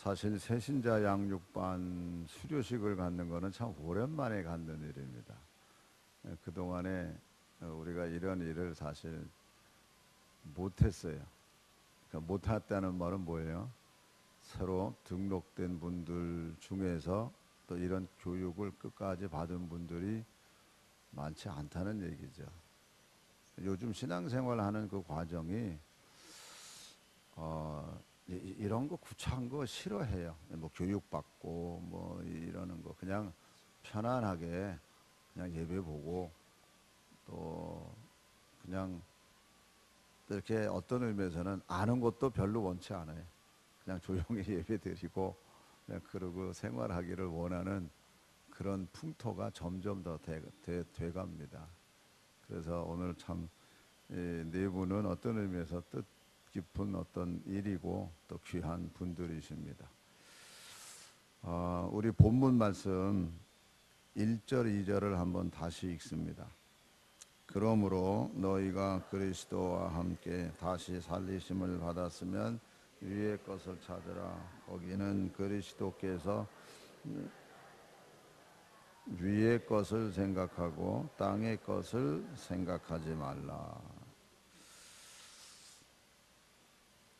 사실 새신자 양육반 수료식을 갖는 거는 참 오랜만에 갖는 일입니다. 그동안에 우리가 이런 일을 사실 못했어요. 그러니까 못했다는 말은 뭐예요? 새로 등록된 분들 중에서 또 이런 교육을 끝까지 받은 분들이 많지 않다는 얘기죠. 요즘 신앙생활 하는 그 과정이 이런 거 구차한 거 싫어해요. 뭐 교육받고 뭐 이러는 거 그냥 편안하게 그냥 예배 보고 또 그냥 이렇게 어떤 의미에서는 아는 것도 별로 원치 않아요. 그냥 조용히 예배 드리고 그냥 그러고 생활하기를 원하는 그런 풍토가 점점 더 돼갑니다. 그래서 오늘 참 네 분은 어떤 의미에서 뜻깊은 어떤 일이고 또 귀한 분들이십니다. 우리 본문 말씀 1절 2절을 한번 다시 읽습니다. 그러므로 너희가 그리스도와 함께 다시 살리심을 받았으면 위의 것을 찾으라. 거기는 그리스도께서 위의 것을 생각하고 땅의 것을 생각하지 말라.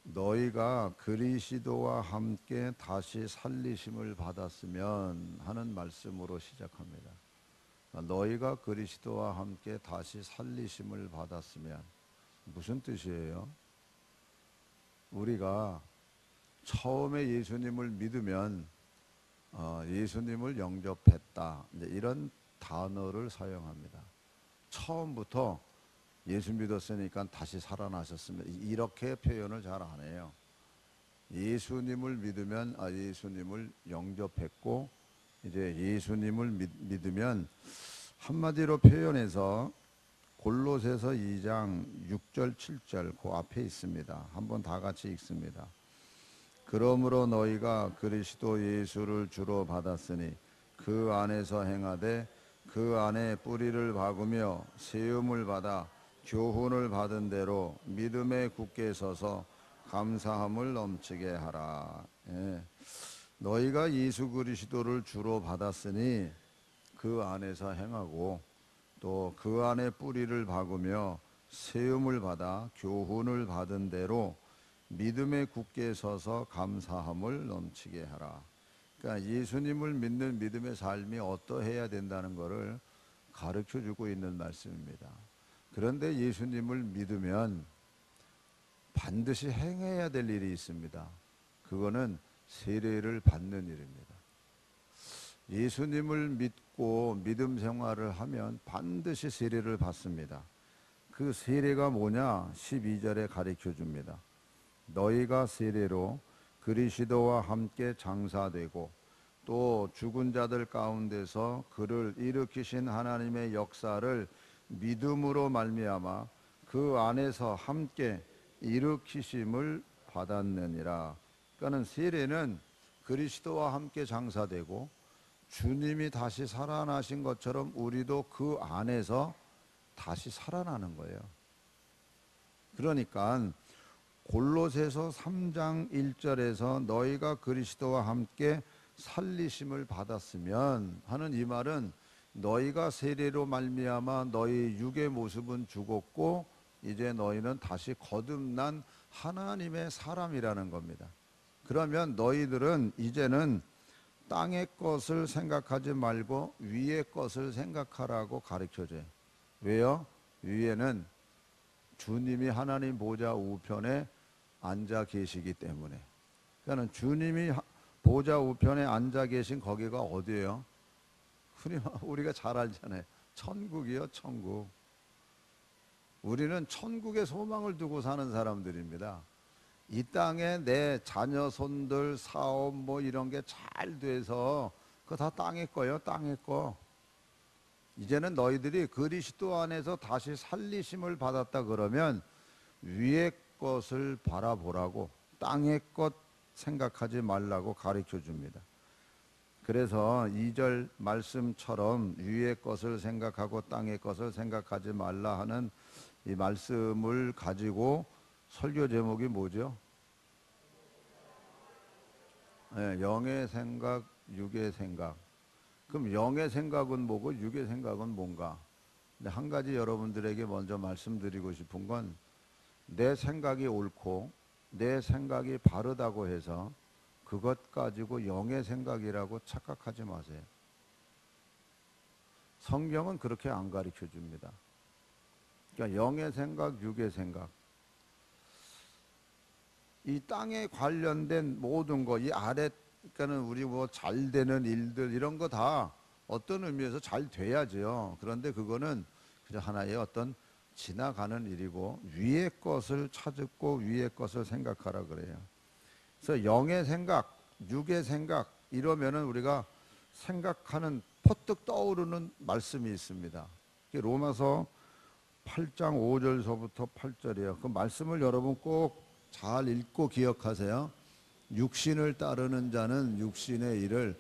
너희가 그리스도와 함께 다시 살리심을 받았으면 하는 말씀으로 시작합니다. 너희가 그리스도와 함께 다시 살리심을 받았으면 무슨 뜻이에요? 우리가 처음에 예수님을 믿으면 예수님을 영접했다, 이제 이런 단어를 사용합니다. 처음부터 예수 믿었으니까 다시 살아나셨으면 이렇게 표현을 잘 안 해요. 예수님을 믿으면 예수님을 영접했고 이제 예수님을 믿으면 한마디로 표현해서 골로새서 2장 6절 7절 그 앞에 있습니다. 한번 다 같이 읽습니다. 그러므로 너희가 그리스도 예수를 주로 받았으니 그 안에서 행하되 그 안에 뿌리를 박으며 세움을 받아 교훈을 받은 대로 믿음에 굳게 서서 감사함을 넘치게 하라. 예. 너희가 예수 그리스도를 주로 받았으니 그 안에서 행하고 또 그 안에 뿌리를 박으며 세움을 받아 교훈을 받은 대로 믿음에 굳게 서서 감사함을 넘치게 하라. 그러니까 예수님을 믿는 믿음의 삶이 어떠해야 된다는 것을 가르쳐 주고 있는 말씀입니다. 그런데 예수님을 믿으면 반드시 행해야 될 일이 있습니다. 그거는 세례를 받는 일입니다. 예수님을 믿고 믿음 생활을 하면 반드시 세례를 받습니다. 그 세례가 뭐냐? 12절에 가르쳐 줍니다. 너희가 세례로 그리스도와 함께 장사되고 또 죽은 자들 가운데서 그를 일으키신 하나님의 역사를 믿음으로 말미암아 그 안에서 함께 일으키심을 받았느니라. 그러니까 세례는 그리스도와 함께 장사되고 주님이 다시 살아나신 것처럼 우리도 그 안에서 다시 살아나는 거예요. 그러니까 골로새서 3장 1절에서 너희가 그리스도와 함께 살리심을 받았으면 하는 이 말은 너희가 세례로 말미암아 너희 육의 모습은 죽었고 이제 너희는 다시 거듭난 하나님의 사람이라는 겁니다. 그러면 너희들은 이제는 땅의 것을 생각하지 말고 위의 것을 생각하라고 가르쳐줘요. 왜요? 위에는 주님이 하나님 보좌 우편에 앉아 계시기 때문에. 그러니까 주님이 보좌 우편에 앉아 계신 거기가 어디예요? 우리가 잘 알잖아요. 천국이요, 천국. 우리는 천국의 소망을 두고 사는 사람들입니다. 이 땅에 내 자녀 손들 사업 뭐 이런 게 잘 돼서 그거 다 땅의 거예요, 땅의 거. 이제는 너희들이 그리스도 안에서 다시 살리심을 받았다 그러면 위의 것을 바라보라고, 땅의 것 생각하지 말라고 가르쳐 줍니다. 그래서 2절 말씀처럼 위의 것을 생각하고 땅의 것을 생각하지 말라 하는 이 말씀을 가지고 설교 제목이 뭐죠? 예, 영의 생각, 육의 생각. 그럼 영의 생각은 뭐고 육의 생각은 뭔가? 근데 한 가지 여러분들에게 먼저 말씀드리고 싶은 건 내 생각이 옳고 내 생각이 바르다고 해서 그것 가지고 영의 생각이라고 착각하지 마세요. 성경은 그렇게 안 가르쳐 줍니다. 그러니까 영의 생각, 육의 생각. 이 땅에 관련된 모든 거, 이 아래, 그러니까는 우리 뭐 잘 되는 일들 이런 거 다 어떤 의미에서 잘 돼야죠. 그런데 그거는 그냥 하나의 어떤 지나가는 일이고 위의 것을 찾고 위의 것을 생각하라 그래요. 그래서 영의 생각, 육의 생각 이러면은 우리가 생각하는 퍼뜩 떠오르는 말씀이 있습니다. 로마서 8장 5절서부터 8절이에요. 그 말씀을 여러분 꼭 잘 읽고 기억하세요. 육신을 따르는 자는 육신의 일을,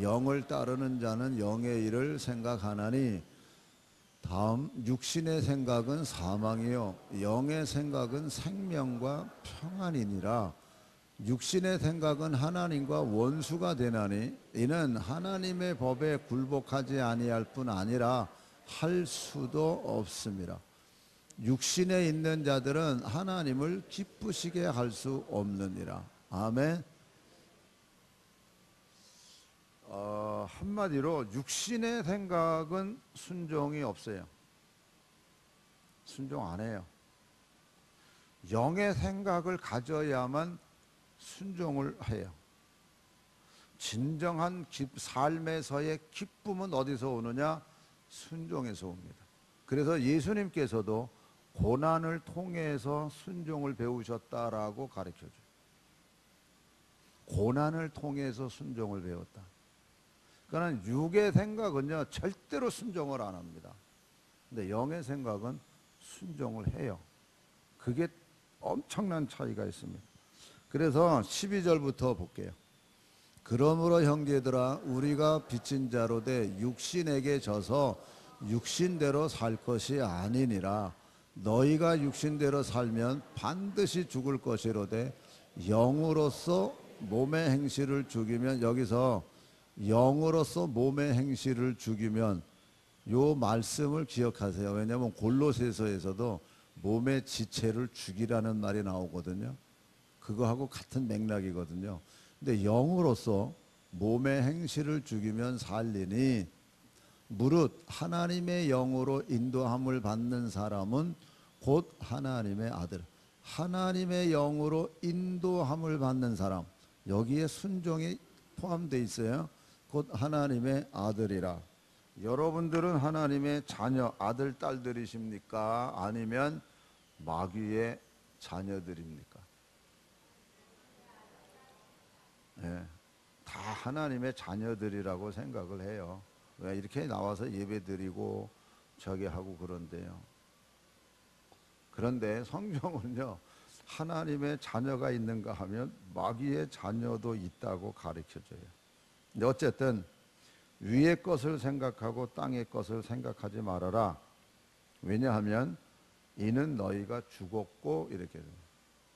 영을 따르는 자는 영의 일을 생각하나니 다음 육신의 생각은 사망이요 영의 생각은 생명과 평안이니라. 육신의 생각은 하나님과 원수가 되나니 이는 하나님의 법에 굴복하지 아니할 뿐 아니라 할 수도 없습니다. 육신에 있는 자들은 하나님을 기쁘시게 할 수 없느니라. 아멘. 한마디로 육신의 생각은 순종이 없어요. 순종 안 해요. 영의 생각을 가져야만 순종을 해요. 진정한 삶에서의 기쁨은 어디서 오느냐? 순종에서 옵니다. 그래서 예수님께서도 고난을 통해서 순종을 배우셨다라고 가르쳐줘요. 고난을 통해서 순종을 배웠다. 그러니까 육의 생각은요 절대로 순종을 안 합니다. 근데 영의 생각은 순종을 해요. 그게 엄청난 차이가 있습니다. 그래서 12절부터 볼게요. 그러므로 형제들아 우리가 빚진 자로 돼 육신에게 져서 육신대로 살 것이 아니니라. 너희가 육신대로 살면 반드시 죽을 것이로되 영으로서 몸의 행실을 죽이면, 여기서 영으로서 몸의 행실을 죽이면 요 말씀을 기억하세요. 왜냐하면 골로새서에서도 몸의 지체를 죽이라는 말이 나오거든요. 그거하고 같은 맥락이거든요. 근데 영으로서 몸의 행실을 죽이면 살리니 무릇 하나님의 영으로 인도함을 받는 사람은 곧 하나님의 아들. 하나님의 영으로 인도함을 받는 사람, 여기에 순종이 포함되어 있어요. 곧 하나님의 아들이라. 여러분들은 하나님의 자녀, 아들, 딸들이십니까? 아니면 마귀의 자녀들입니까? 네, 다 하나님의 자녀들이라고 생각을 해요. 왜 이렇게 나와서 예배 드리고 저기 하고 그런데요. 그런데 성경은요, 하나님의 자녀가 있는가 하면 마귀의 자녀도 있다고 가르쳐줘요. 근데 어쨌든 위의 것을 생각하고 땅의 것을 생각하지 말아라. 왜냐하면 이는 너희가 죽었고, 이렇게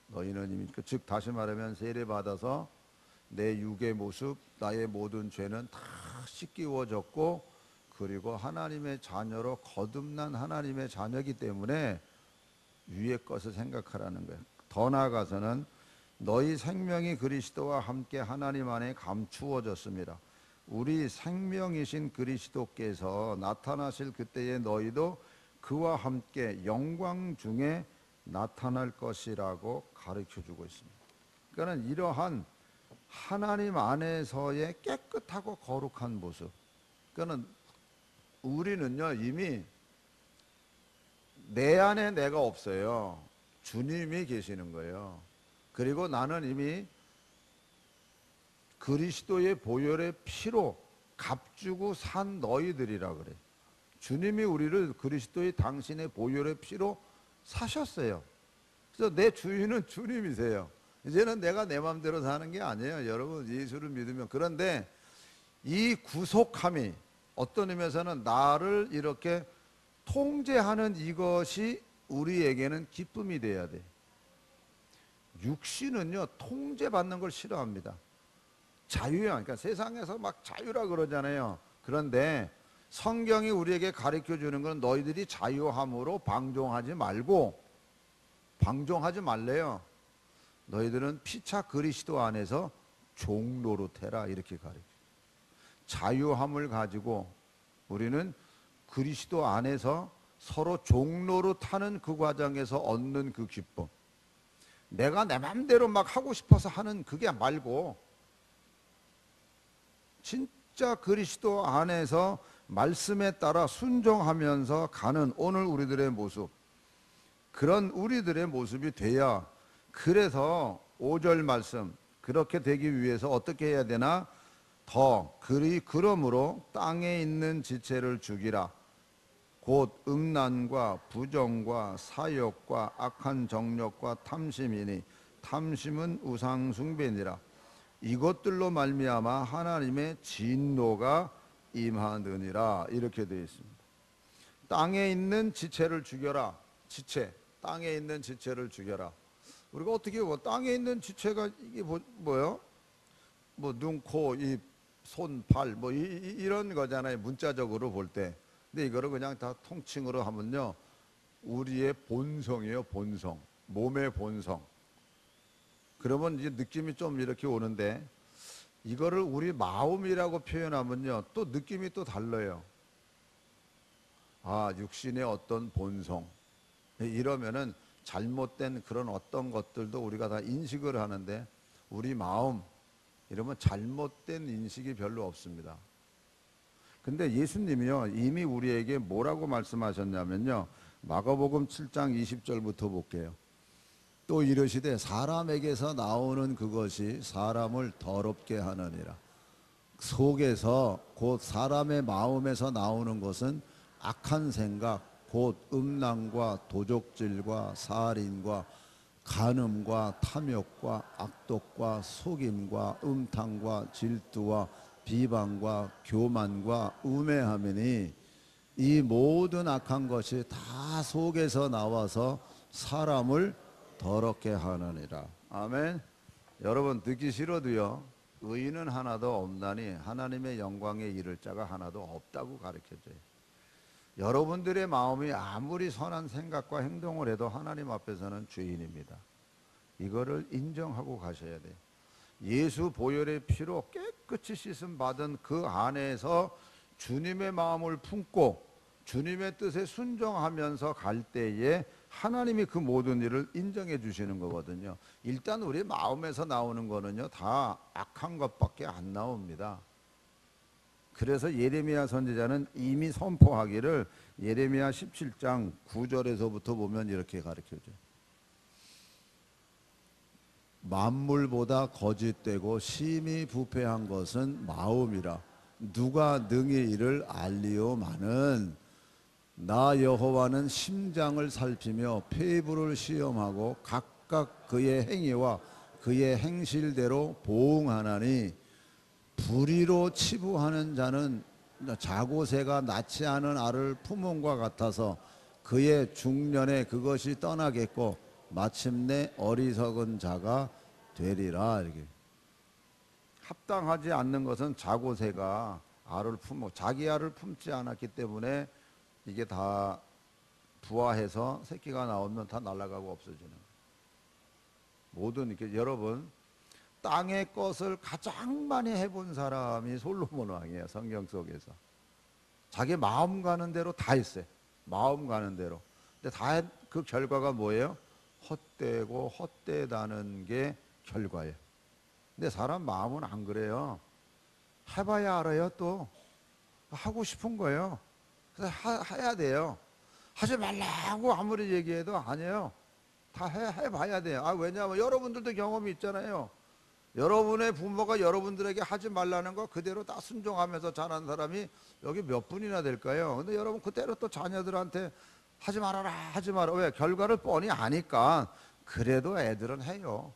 너희는 이미, 즉 다시 말하면 세례받아서 내 육의 모습, 나의 모든 죄는 다 씻기워졌고, 그리고 하나님의 자녀로 거듭난 하나님의 자녀이기 때문에 위의 것을 생각하라는 거예요. 더 나아가서는 너희 생명이 그리스도와 함께 하나님 안에 감추어졌습니다. 우리 생명이신 그리스도께서 나타나실 그때에 너희도 그와 함께 영광 중에 나타날 것이라고 가르쳐주고 있습니다. 그러니까 이러한 하나님 안에서의 깨끗하고 거룩한 모습, 그러니까 우리는요 이미 내 안에 내가 없어요. 주님이 계시는 거예요. 그리고 나는 이미 그리스도의 보혈의 피로 값주고 산 너희들이라 그래. 주님이 우리를 그리스도의 당신의 보혈의 피로 사셨어요. 그래서 내 주인은 주님이세요. 이제는 내가 내 마음대로 사는 게 아니에요. 여러분 예수를 믿으면. 그런데 이 구속함이 어떤 의미에서는 나를 이렇게 통제하는 이것이 우리에게는 기쁨이 돼야 돼. 육신은요 통제받는 걸 싫어합니다. 자유야. 그러니까 세상에서 막 자유라 그러잖아요. 그런데 성경이 우리에게 가르쳐 주는 건 너희들이 자유함으로 방종하지 말래요. 너희들은 피차 그리스도 안에서 종노릇해라 이렇게 가르쳐. 자유함을 가지고 우리는 그리스도 안에서 서로 종노릇하는 그 과정에서 얻는 그 기쁨. 내가 내 맘대로 막 하고 싶어서 하는 그게 말고 진짜 그리스도 안에서 말씀에 따라 순종하면서 가는 오늘 우리들의 모습, 그런 우리들의 모습이 돼야. 그래서 5절 말씀, 그렇게 되기 위해서 어떻게 해야 되나? 그러므로 땅에 있는 지체를 죽이라. 곧 음란과 부정과 사욕과 악한 정욕과 탐심이니 탐심은 우상 숭배니라. 이것들로 말미암아 하나님의 진노가 임하느니라. 이렇게 되어 있습니다. 땅에 있는 지체를 죽여라. 지체, 땅에 있는 지체를 죽여라. 우리가 어떻게 땅에 있는 지체가 이게 뭐요? 뭐 눈, 코, 입, 손, 발 뭐 이런 거잖아요. 문자적으로 볼 때. 근데 이거를 그냥 다 통칭으로 하면요, 우리의 본성이에요. 본성, 몸의 본성. 그러면 이제 느낌이 좀 이렇게 오는데, 이거를 우리 마음이라고 표현하면요 또 느낌이 또 달라요. 아, 육신의 어떤 본성, 이러면은 잘못된 그런 어떤 것들도 우리가 다 인식을 하는데, 우리 마음 이러면 잘못된 인식이 별로 없습니다. 근데 예수님이요 이미 우리에게 뭐라고 말씀하셨냐면요, 마가복음 7장 20절부터 볼게요. 또 이르시되 사람에게서 나오는 그것이 사람을 더럽게 하느니라. 속에서 곧 사람의 마음에서 나오는 것은 악한 생각 곧 음란과 도적질과 살인과 간음과 탐욕과 악독과 속임과 음탕과 질투와 비방과 교만과 우매함이니 이 모든 악한 것이 다 속에서 나와서 사람을 더럽게 하느니라. 아멘. 여러분 듣기 싫어도요, 의인은 하나도 없나니 하나님의 영광에 이를 자가 하나도 없다고 가르쳐줘요. 여러분들의 마음이 아무리 선한 생각과 행동을 해도 하나님 앞에서는 죄인입니다. 이거를 인정하고 가셔야 돼요. 예수 보혈의 피로 깨끗이 씻음 받은 그 안에서 주님의 마음을 품고 주님의 뜻에 순종하면서 갈 때에 하나님이 그 모든 일을 인정해 주시는 거거든요. 일단 우리 마음에서 나오는 거는요 다 악한 것밖에 안 나옵니다. 그래서 예레미야 선지자는 이미 선포하기를, 예레미야 17장 9절에서부터 보면 이렇게 가르쳐줘요. 만물보다 거짓되고 심히 부패한 것은 마음이라. 누가 능히 이를 알리오마는 나 여호와는 심장을 살피며 폐부를 시험하고 각각 그의 행위와 그의 행실대로 보응하나니 불의로 치부하는 자는 자고새가 낳지 않은 알을 품음과 같아서 그의 중년에 그것이 떠나겠고 마침내 어리석은 자가 되리라. 이렇게. 합당하지 않는 것은 자고새가 알을 자기 알을 품지 않았기 때문에 이게 다 부화해서 새끼가 나오면 다 날아가고 없어지는 거예요. 모든 이렇게 여러분 땅의 것을 가장 많이 해본 사람이 솔로몬 왕이에요. 성경 속에서 자기 마음 가는 대로 다 했어요. 마음 가는 대로. 근데 다 그 결과가 뭐예요? 헛되고 헛되다는 게 결과예요. 근데 사람 마음은 안 그래요. 해봐야 알아요. 또 하고 싶은 거예요. 그래서 해야 돼요. 하지 말라고 아무리 얘기해도 아니에요. 다 해봐야 돼요. 왜냐하면 여러분들도 경험이 있잖아요. 여러분의 부모가 여러분들에게 하지 말라는 거 그대로 다 순종하면서 자란 사람이 여기 몇 분이나 될까요? 근데 여러분 그대로 또 자녀들한테 하지 말아라 하지 마라. 왜? 결과를 뻔히 아니까. 그래도 애들은 해요.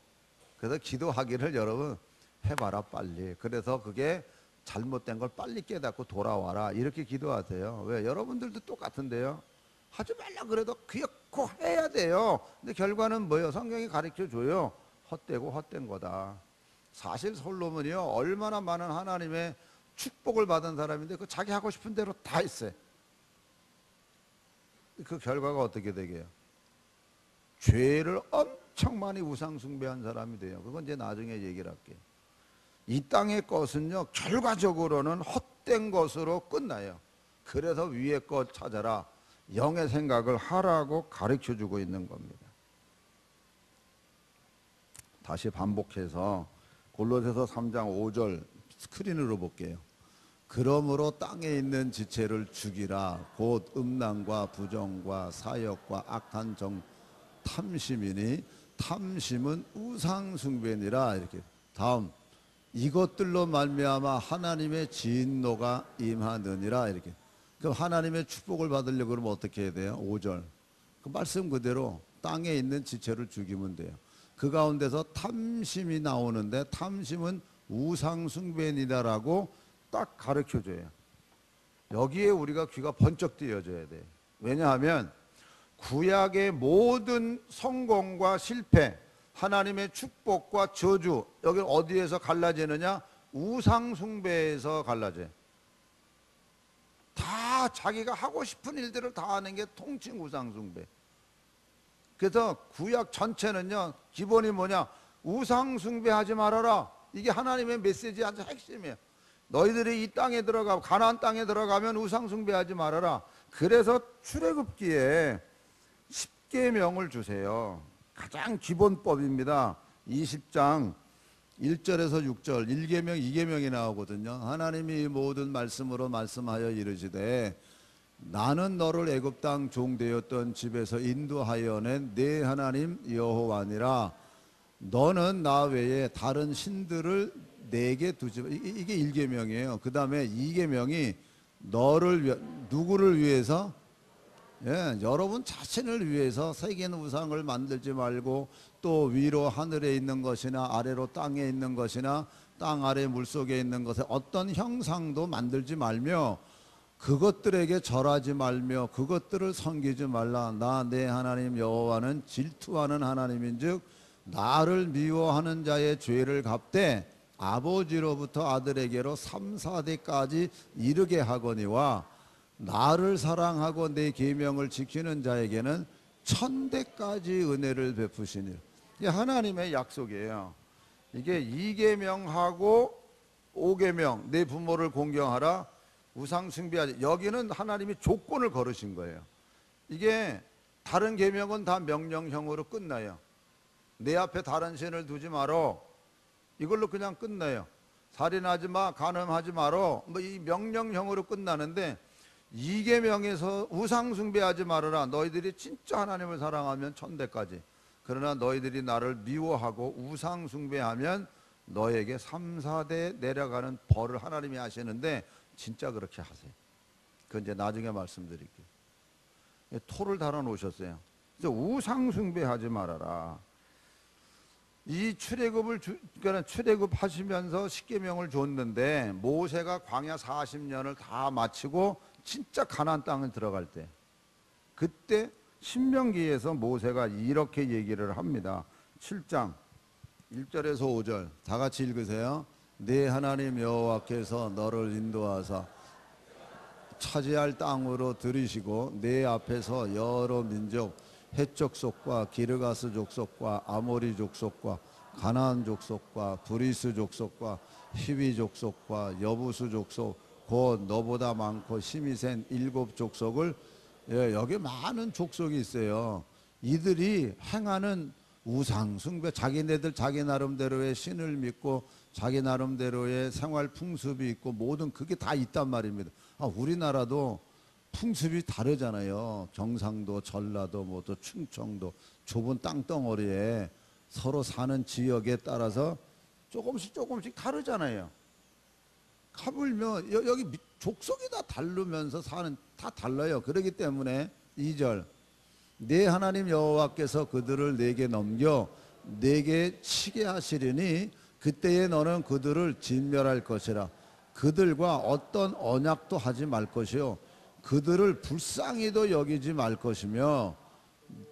그래서 기도하기를 여러분 해봐라 빨리. 그래서 그게 잘못된 걸 빨리 깨닫고 돌아와라 이렇게 기도하세요. 왜? 여러분들도 똑같은데요. 하지 말라 그래도 그거 해야 돼요. 근데 결과는 뭐예요? 성경이 가르쳐줘요. 헛되고 헛된 거다. 사실 솔로몬이요 얼마나 많은 하나님의 축복을 받은 사람인데 그 자기 하고 싶은 대로 다 했어요. 그 결과가 어떻게 되게요? 죄를 엄청 많이 우상 숭배한 사람이 돼요. 그건 이제 나중에 얘기를 할게요. 이 땅의 것은요 결과적으로는 헛된 것으로 끝나요. 그래서 위의 것 찾아라, 영의 생각을 하라고 가르쳐주고 있는 겁니다. 다시 반복해서 골로새서 3장 5절 스크린으로 볼게요. 그러므로 땅에 있는 지체를 죽이라. 곧 음란과 부정과 사역과 악한 정 탐심이니 탐심은 우상 숭배니라. 이렇게 다음 이것들로 말미암아 하나님의 진노가 임하느니라. 이렇게 그럼 하나님의 축복을 받으려고 그러면 어떻게 해야 돼요? 5절 그 말씀 그대로 땅에 있는 지체를 죽이면 돼요. 그 가운데서 탐심이 나오는데 탐심은 우상 숭배니다라고 딱 가르쳐줘요. 여기에 우리가 귀가 번쩍 뜨여져야 돼요. 왜냐하면 구약의 모든 성공과 실패, 하나님의 축복과 저주, 여기 어디에서 갈라지느냐? 우상 숭배에서 갈라져요. 다 자기가 하고 싶은 일들을 다 하는 게 통칭 우상 숭배. 그래서 구약 전체는요 기본이 뭐냐? 우상 숭배하지 말아라. 이게 하나님의 메시지 아주 핵심이에요. 너희들이 이 땅에 들어가 가나안 땅에 들어가면 우상 숭배하지 말아라. 그래서 출애굽기에 10계명을 주세요. 가장 기본법입니다. 20장 1절에서 6절 1계명 2계명이 나오거든요. 하나님이 모든 말씀으로 말씀하여 이르시되 나는 너를 애굽 땅 종되었던 집에서 인도하여 낸 내 하나님 여호와니라. 너는 나 외에 다른 신들을 내게 두지 마. 이게 1계명이에요. 그 다음에 2계명이 너를 누구를 위해서? 예, 여러분 자신을 위해서 세계는 우상을 만들지 말고 또 위로 하늘에 있는 것이나 아래로 땅에 있는 것이나 땅 아래 물속에 있는 것에 어떤 형상도 만들지 말며 그것들에게 절하지 말며 그것들을 섬기지 말라. 나 내 하나님 여호와는 질투하는 하나님인즉 나를 미워하는 자의 죄를 갚되 아버지로부터 아들에게로 3, 4대까지 이르게 하거니와 나를 사랑하고 내 계명을 지키는 자에게는 1000대까지 은혜를 베푸시니. 이게 하나님의 약속이에요. 이게 2계명하고 5계명 내 부모를 공경하라, 우상 숭배하지. 여기는 하나님이 조건을 걸으신 거예요. 이게 다른 계명은 다 명령형으로 끝나요. 내 앞에 다른 신을 두지 말어. 이걸로 그냥 끝나요. 살인하지 마, 간음하지 말어. 뭐 이 명령형으로 끝나는데 2계명에서 우상 숭배하지 말아라. 너희들이 진짜 하나님을 사랑하면 1000대까지. 그러나 너희들이 나를 미워하고 우상 숭배하면 너에게 3, 4대 내려가는 벌을 하나님이 하시는데 진짜 그렇게 하세요. 그건 이제 나중에 말씀드릴게요. 토를 달아 놓으셨어요. 그래서 우상 숭배하지 말아라. 이 그러니까 출애굽하시면서 10계명을 줬는데 모세가 광야 40년을 다 마치고 진짜 가나안 땅을 들어갈 때 그때 신명기에서 모세가 이렇게 얘기를 합니다. 7장 1절에서 5절 다 같이 읽으세요. 내 하나님 여호와께서 너를 인도하사 차지할 땅으로 들이시고 내 앞에서 여러 민족 헷 족속과 기르가스 족속과 아모리 족속과 가나안 족속과 브리스 족속과 히위 족속과 여부수 족속 곧 너보다 많고 힘이 센 7 족속을 여기 많은 족속이 있어요. 이들이 행하는 우상 숭배, 자기네들 자기 나름대로의 신을 믿고 자기 나름대로의 생활 풍습이 있고 모든 그게 다 있단 말입니다. 우리나라도 풍습이 다르잖아요. 경상도, 전라도, 뭐 또 충청도 좁은 땅덩어리에 서로 사는 지역에 따라서 조금씩 다르잖아요. 가불면 여기 족속이 다 다르면서 사는 다 달라요. 그렇기 때문에 2절 내 하나님 여호와께서 그들을 내게 넘겨 내게 치게 하시리니 그때에 너는 그들을 진멸할 것이라. 그들과 어떤 언약도 하지 말 것이요 그들을 불쌍히도 여기지 말 것이며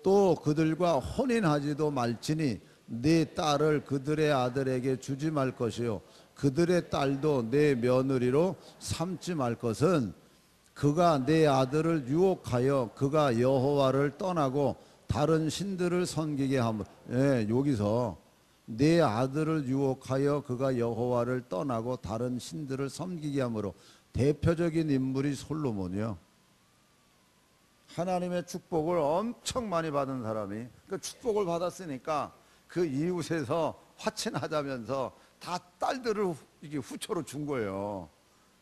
또 그들과 혼인하지도 말지니 네 딸을 그들의 아들에게 주지 말 것이요 그들의 딸도 내 며느리로 삼지 말 것은 그가 내 아들을 유혹하여 그가 여호와를 떠나고 다른 신들을 섬기게 함을. 예, 여기서 내 아들을 유혹하여 그가 여호와를 떠나고 다른 신들을 섬기게 함으로 대표적인 인물이 솔로몬이요. 하나님의 축복을 엄청 많이 받은 사람이 그 축복을 받았으니까 그 이웃에서 화친하자면서 다 딸들을 이게 후처로 준 거예요.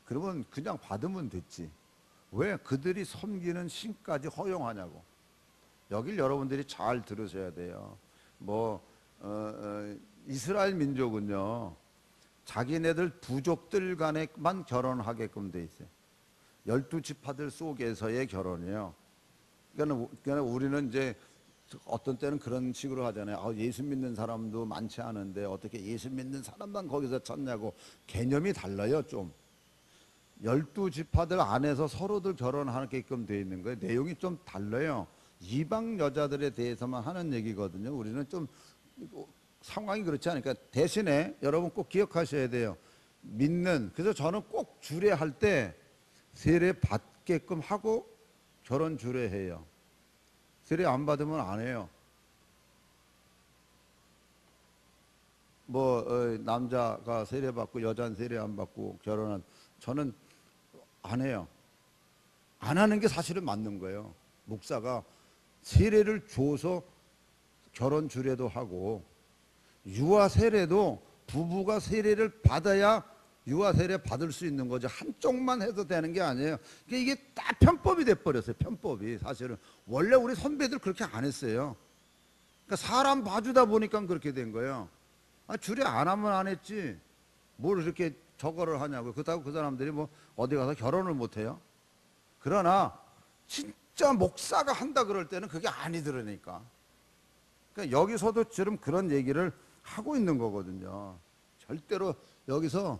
그러면 그냥 받으면 됐지. 왜 그들이 섬기는 신까지 허용하냐고. 여길 여러분들이 잘 들으셔야 돼요. 이스라엘 민족은요, 자기네들 부족들 간에만 결혼하게끔 돼 있어요. 12지파들 속에서의 결혼이에요. 그러니까 우리는 이제 어떤 때는 그런 식으로 하잖아요. 예수 믿는 사람도 많지 않은데 어떻게 예수 믿는 사람만 거기서 찾냐고. 개념이 달라요, 좀. 12지파들 안에서 서로들 결혼하게끔 돼 있는 거예요. 내용이 좀 달라요. 이방 여자들에 대해서만 하는 얘기거든요. 우리는 좀 상황이 그렇지 않으니까. 대신에 여러분 꼭 기억하셔야 돼요. 그래서 저는 꼭 주례할 때 세례 받게끔 하고 결혼 주례해요. 세례 안 받으면 안 해요. 남자가 세례 받고 여자는 세례 안 받고 결혼한, 저는 안 해요. 안 하는 게 사실은 맞는 거예요. 목사가 세례를 줘서 결혼 주례도 하고, 유아 세례도 부부가 세례를 받아야 유아 세례 받을 수 있는 거죠. 한쪽만 해도 되는 게 아니에요. 이게 딱 편법이 돼버렸어요. 편법이. 사실은 원래 우리 선배들 그렇게 안 했어요. 그러니까 사람 봐주다 보니까 그렇게 된 거예요. 주례 안 하면 안 했지 뭘 이렇게 저거를 하냐고. 그렇다고 그 사람들이 어디 가서 결혼을 못 해요. 그러나 진짜 목사가 한다 그럴 때는 그게 아니더라니까. 그러니까 여기서도 지금 그런 얘기를 하고 있는 거거든요. 절대로 여기서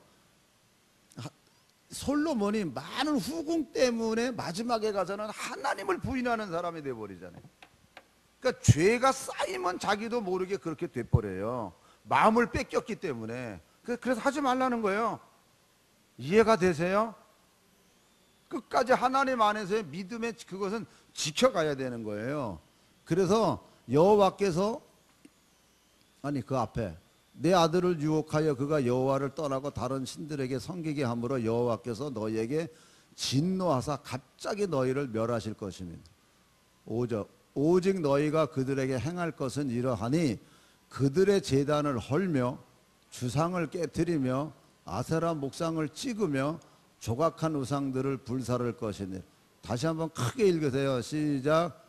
솔로몬이 많은 후궁 때문에 마지막에 가서는 하나님을 부인하는 사람이 돼버리잖아요. 그러니까 죄가 쌓이면 자기도 모르게 그렇게 돼버려요. 마음을 뺏겼기 때문에. 그래서 하지 말라는 거예요. 이해가 되세요? 끝까지 하나님 안에서의 믿음의 그것은 지켜가야 되는 거예요. 그래서 여호와께서 그 앞에 내 아들을 유혹하여 그가 여호와를 떠나고 다른 신들에게 섬기게 함으로 여호와께서 너희에게 진노하사 갑자기 너희를 멸하실 것입니다. 오직 너희가 그들에게 행할 것은 이러하니 그들의 제단을 헐며 주상을 깨뜨리며 아세라 목상을 찍으며 조각한 우상들을 불사를 것이니. 다시 한번 크게 읽으세요. 시작.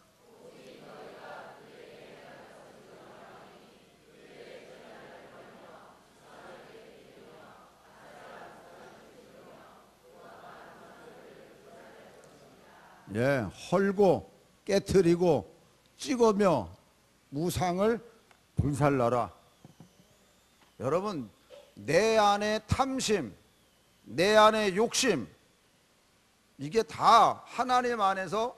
예, 헐고 깨뜨리고 찍으며 우상을 불살라라. 여러분, 내 안에 탐심, 내 안에 욕심, 이게 다 하나님 안에서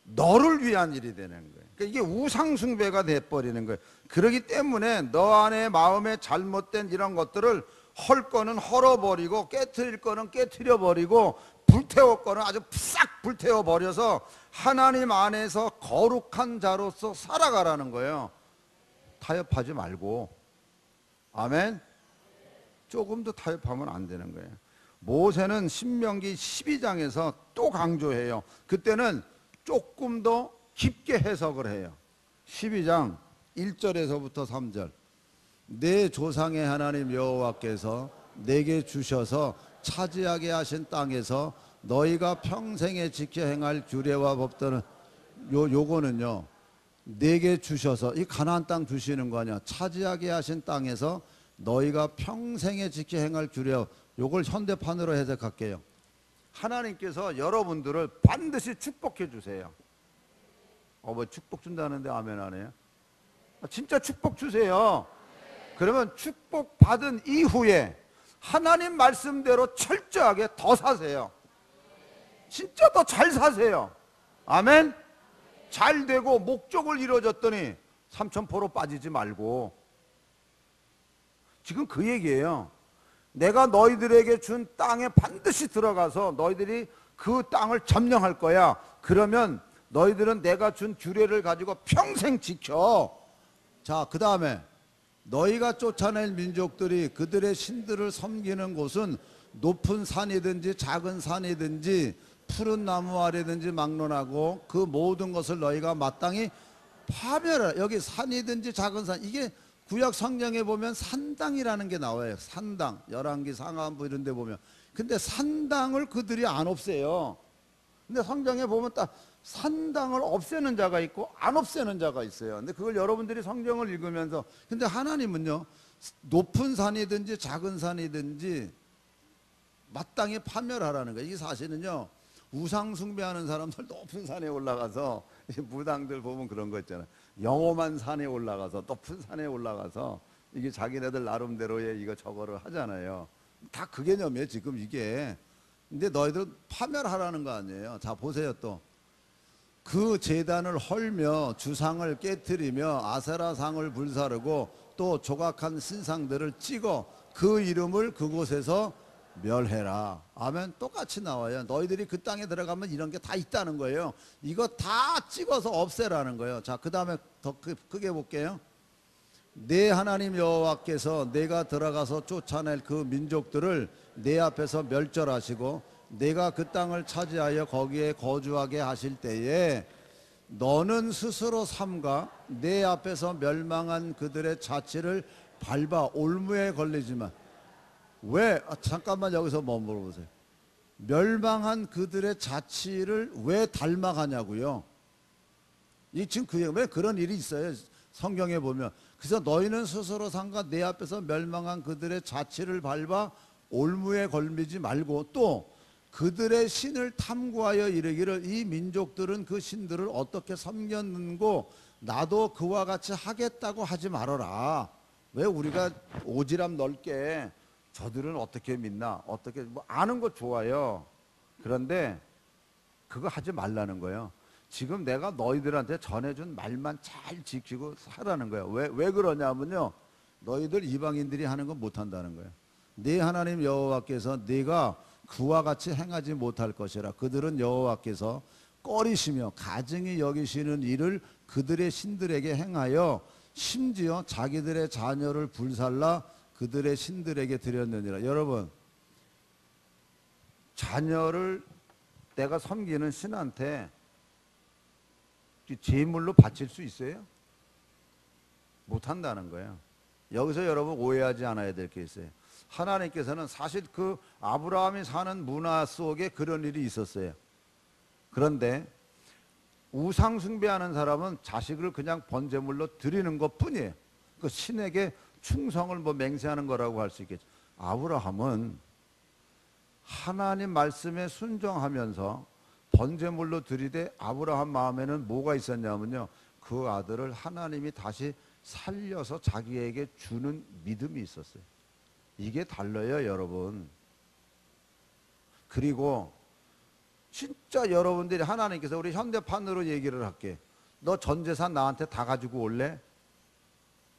너를 위한 일이 되는 거예요. 그러니까 이게 우상숭배가 돼버리는 거예요. 그렇기 때문에 너 안에 마음에 잘못된 이런 것들을 헐 거는 헐어버리고 깨트릴 거는 깨트려버리고 불태울 거는 아주 싹 불태워버려서 하나님 안에서 거룩한 자로서 살아가라는 거예요. 타협하지 말고. 아멘. 조금도 타협하면 안 되는 거예요. 모세는 신명기 12장에서 또 강조해요. 그때는 조금 더 깊게 해석을 해요. 12장 1절에서부터 3절. 내 조상의 하나님 여호와께서 내게 주셔서 차지하게 하신 땅에서 너희가 평생에 지켜 행할 규례와 법들은 요거는요, 내게 주셔서 이 가나안 땅 주시는 거 아니야. 차지하게 하신 땅에서 너희가 평생에 지켜 행할 규례. 요걸 현대판으로 해석할게요. 하나님께서 여러분들을 반드시 축복해 주세요. 축복 준다는데 아멘 안 해요? 진짜 축복 주세요. 그러면 축복 받은 이후에 하나님 말씀대로 철저하게 더 사세요. 진짜 더 잘 사세요. 아멘. 잘 되고 목적을 이루어졌더니 삼천포로 빠지지 말고. 지금 그 얘기예요. 내가 너희들에게 준 땅에 반드시 들어가서 너희들이 그 땅을 점령할 거야. 그러면 너희들은 내가 준 규례를 가지고 평생 지켜. 자, 그 다음에 너희가 쫓아낼 민족들이 그들의 신들을 섬기는 곳은 높은 산이든지 작은 산이든지 푸른 나무 아래든지 막론하고 그 모든 것을 너희가 마땅히 파멸하라. 여기 산이든지 작은 산, 이게 구약 성경에 보면 산당이라는 게 나와요. 산당, 열왕기 상하부 이런 데 보면. 근데 산당을 그들이 안 없애요. 근데 성경에 보면 딱 산당을 없애는 자가 있고 안 없애는 자가 있어요. 근데 그걸 여러분들이 성경을 읽으면서, 근데 하나님은요, 높은 산이든지 작은 산이든지 마땅히 파멸하라는 거예요. 이 사실은요, 우상 숭배하는 사람들 높은 산에 올라가서, 무당들 보면 그런 거 있잖아요. 영험한 산에 올라가서, 높은 산에 올라가서 이게 자기네들 나름대로의 이거 저거를 하잖아요. 다 그 개념이에요 지금 이게. 근데 너희들 파멸하라는 거 아니에요. 자, 보세요. 또 그 제단을 헐며 주상을 깨뜨리며 아세라상을 불사르고 또 조각한 신상들을 찍어 그 이름을 그곳에서 멸해라. 아멘. 똑같이 나와요. 너희들이 그 땅에 들어가면 이런 게 다 있다는 거예요. 이거 다 찍어서 없애라는 거예요. 자, 그 다음에 더 크게 볼게요. 내 하나님 여호와께서 내가 들어가서 쫓아낼 그 민족들을 내 앞에서 멸절하시고 내가 그 땅을 차지하여 거기에 거주하게 하실 때에 너는 스스로 삼가 내 앞에서 멸망한 그들의 자취를 밟아 올무에 걸리지만. 왜? 잠깐만 여기서 머물러 보세요. 멸망한 그들의 자취를 왜 닮아가냐고요. 이 지금 왜 그런 일이 있어요. 성경에 보면. 그래서 너희는 스스로 삼가 내 앞에서 멸망한 그들의 자취를 밟아 올무에 걸리지 말고 또 그들의 신을 탐구하여 이르기를 이 민족들은 그 신들을 어떻게 섬겼는고 나도 그와 같이 하겠다고 하지 말아라. 왜 우리가 오지랖 넓게 저들은 어떻게 믿나 어떻게 뭐 아는 거 좋아요. 그런데 그거 하지 말라는 거예요. 지금 내가 너희들한테 전해준 말만 잘 지키고 살라는 거예요. 왜 그러냐면요, 너희들 이방인들이 하는 건 못한다는 거예요. 네 하나님 여호와께서 네가 그와 같이 행하지 못할 것이라. 그들은 여호와께서 꺼리시며 가증히 여기시는 일을 그들의 신들에게 행하여 심지어 자기들의 자녀를 불살라 그들의 신들에게 드렸느니라. 여러분, 자녀를 내가 섬기는 신한테 제물로 바칠 수 있어요? 못한다는 거예요. 여기서 여러분 오해하지 않아야 될 게 있어요. 하나님께서는 사실 그 아브라함이 사는 문화 속에 그런 일이 있었어요. 그런데 우상 숭배하는 사람은 자식을 그냥 번제물로 드리는 것 뿐이에요. 그 신에게 충성을 뭐 맹세하는 거라고 할 수 있겠죠. 아브라함은 하나님 말씀에 순종하면서 번제물로 드리되 아브라함 마음에는 뭐가 있었냐면요, 그 아들을 하나님이 다시 살려서 자기에게 주는 믿음이 있었어요. 이게 달라요, 여러분. 그리고 진짜 여러분들이 하나님께서, 우리 현대판으로 얘기를 할게, 너 전 재산 나한테 다 가지고 올래?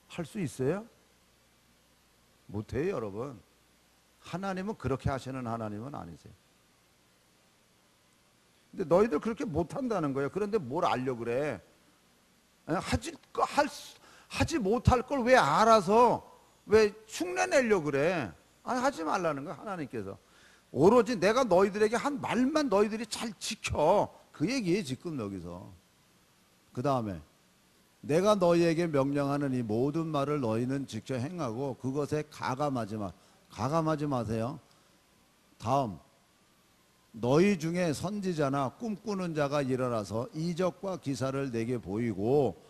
할 수 있어요? 못해요, 여러분. 하나님은 그렇게 하시는 하나님은 아니세요. 근데 너희들 그렇게 못한다는 거예요. 그런데 뭘 알려고 그래? 하지 못할 걸 왜 알아서 왜 흉내 내려고 그래? 아니, 하지 말라는 거야, 하나님께서. 오로지 내가 너희들에게 한 말만 너희들이 잘 지켜. 그 얘기예요, 지금 여기서. 그 다음에 내가 너희에게 명령하는 이 모든 말을 너희는 지켜 행하고 그것에 가감하지 마세요. 다음, 너희 중에 선지자나 꿈꾸는 자가 일어나서 이적과 기사를 내게 보이고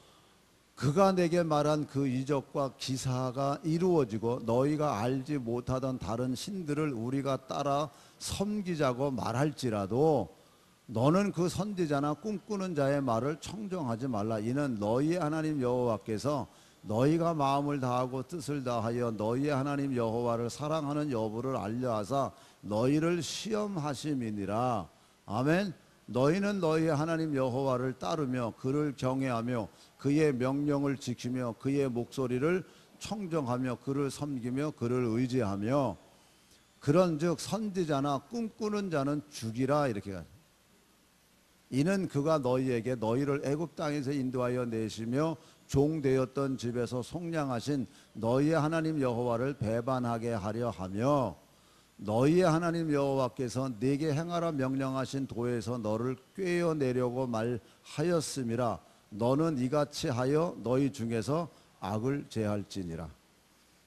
그가 내게 말한 그 이적과 기사가 이루어지고 너희가 알지 못하던 다른 신들을 우리가 따라 섬기자고 말할지라도 너는 그 선지자나 꿈꾸는 자의 말을 청정하지 말라. 이는 너희의 하나님 여호와께서 너희가 마음을 다하고 뜻을 다하여 너희의 하나님 여호와를 사랑하는 여부를 알려하사 너희를 시험하심이니라. 아멘. 너희는 너희의 하나님 여호와를 따르며 그를 경외하며 그의 명령을 지키며 그의 목소리를 청정하며 그를 섬기며 그를 의지하며 그런즉 선지자나 꿈꾸는 자는 죽이라 이렇게 가요. 이는 그가 너희에게 너희를 애굽 땅에서 인도하여 내시며 종되었던 집에서 속량하신 너희의 하나님 여호와를 배반하게 하려 하며 너희의 하나님 여호와께서 네게 행하라 명령하신 도에서 너를 꿰어내려고 말하였음이라. 너는 이같이 하여 너희 중에서 악을 제할지니라.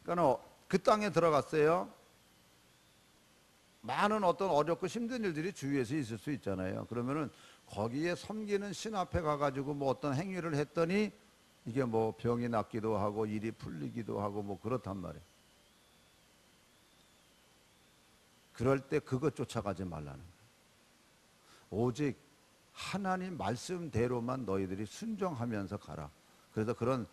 그러니까 그 땅에 들어갔어요. 많은 어떤 어렵고 힘든 일들이 주위에서 있을 수 있잖아요. 그러면은 거기에 섬기는 신 앞에 가가지고 뭐 어떤 행위를 했더니 이게 뭐 병이 낫기도 하고 일이 풀리기도 하고 뭐 그렇단 말이에요. 그럴 때 그것 쫓아가지 말라는 거예요. 오직 하나님 말씀대로만 너희들이 순종하면서 가라. 그래서 그런